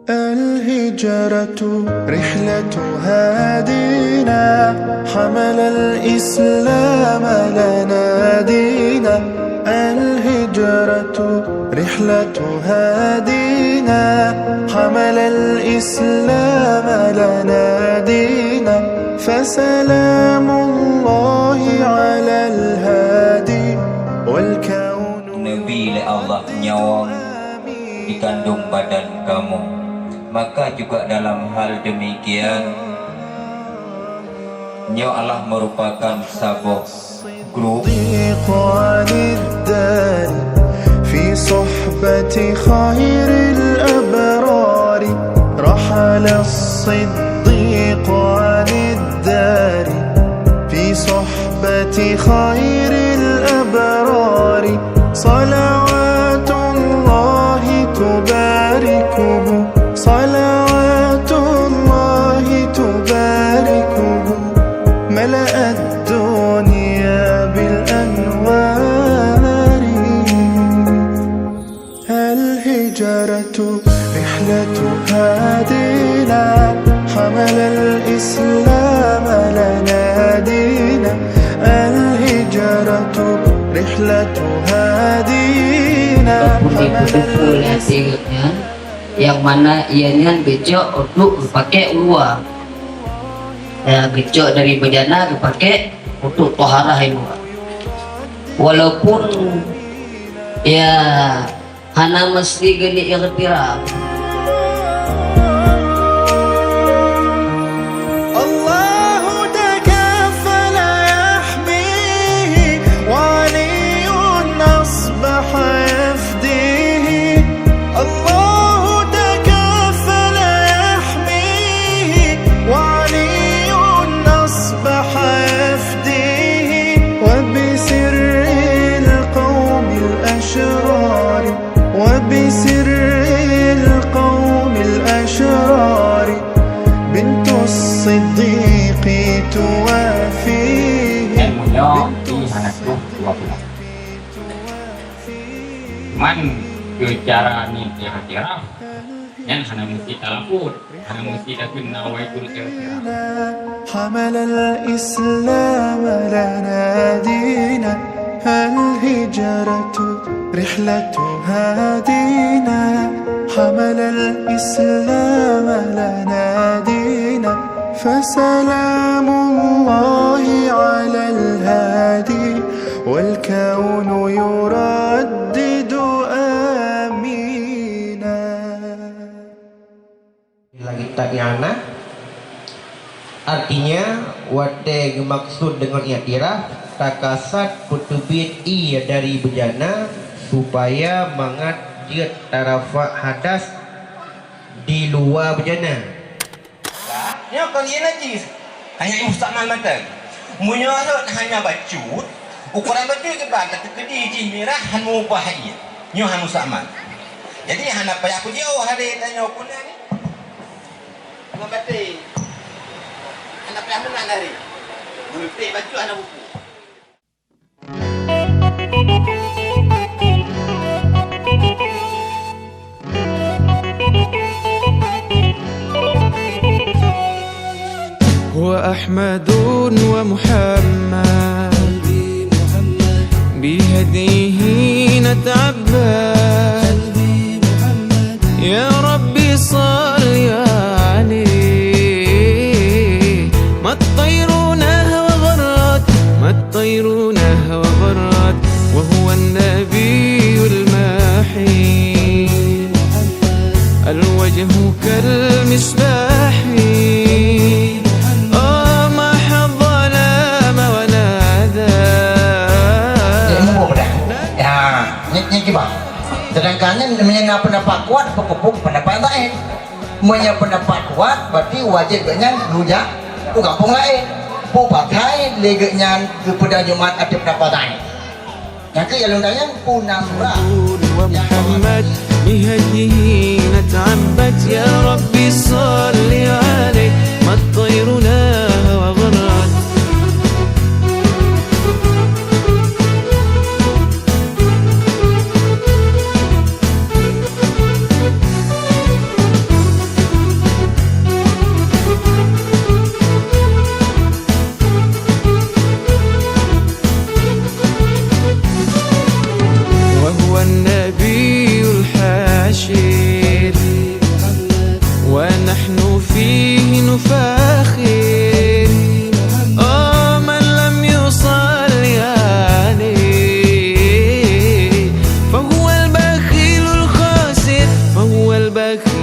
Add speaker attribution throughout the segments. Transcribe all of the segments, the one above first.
Speaker 1: الهجرة رحلة هادينا حمل الإسلام لنا دينا. الهجرة رحلة هادينا حمل الإسلام لنا دينا. فسلام الله على الهادي والكون.
Speaker 2: Nabi oleh Allah nyawa dikandung badan kamu, maka juga dalam hal demikian nyawa Allah merupakan sebuah grup.
Speaker 1: في صحبة خير الأبرار رحل الصديق عن الدار. في صحبة خير الأبرار صلوات الله تباركه. صلوات الله تباركه. ملأ الدنيا بالأنوار. الهجرة رحلة هادينا حمل الإسلام لنا دينا. الهجرة رحلة هادينا حمل الإسلام.
Speaker 3: Yang mana ianya becok untuk pakai luar, becok dari bejana dipakai untuk toharah luar. Walaupun ya hana mesti geni ikhtiraf.
Speaker 1: وبسر القوم الأشرار بنت الصديق توافيه.
Speaker 4: Man bicara ni kira-kira yang hanya mesti talaput, hanya mesti takut nawaitul kira-kira.
Speaker 1: حمل الإسلام لنا دينا. الهجرة رحلة هادينا حمل الإسلام لنا دينا. فسلام الله على الهادي والكون يردد آمينا.
Speaker 5: Lagi takyana artinya wate maksud dengan i'tiraf takasat putubit i dari bejana supaya mangat jiat tarafa hadas di luar bejana.
Speaker 6: Ya kali najis hanya mustakmal mata. Munyarut hanya bacut ukuran bacut ke bang kata kedi jih merah han mubah ia. Nyo han mustakmal. Jadi hana payah aku jauh hari tanya aku ni. Ngabati. Hana payah menang hari. Mulai bacut hana buku.
Speaker 1: هو أحمد ومحمد بهديه نتعبد. يا ربي صل عليه. ما الطير نهى وغرد، ما الطير نهى وغرد وهو النبي الماحي. الوجه كالمصباح ما حظ ظلام ولا ذا.
Speaker 5: Sedangkan punya pendapat kuat berkepung pendapat lain. Punya pendapat kuat berarti wajib dengan rujak ke kampung lain. Pu pakai legenya kepada Jumat ada pendapat lain. Yang ke yang lain pu namrah.
Speaker 1: Muhammad bihadihi nata'abbad. Ya Rabbi salli alaih. Ma at-tayru naha wa gharrat.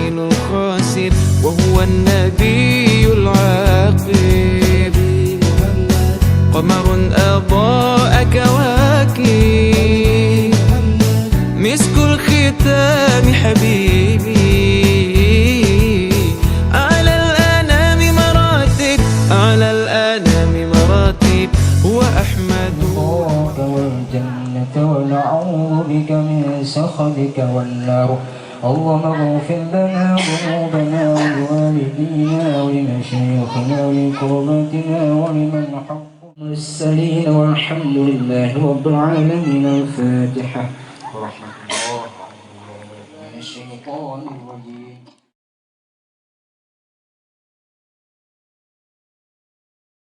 Speaker 1: الويل الخاسر وهو النبي العاقب قمر أضاء كواكب مسك الختام حبيبي على الأنام مراتب على الأنام مراتب هو أحمد
Speaker 7: والجنة ونعوذ بك من سخطك والنار اللهم اغفر لنا ذنوبنا ولوالدينا ولمشايخنا ولقرباتنا ولمن حق المرسلين والحمد لله رب العالمين. الفاتحة. ورحمة الله من الشيطان الرجيم.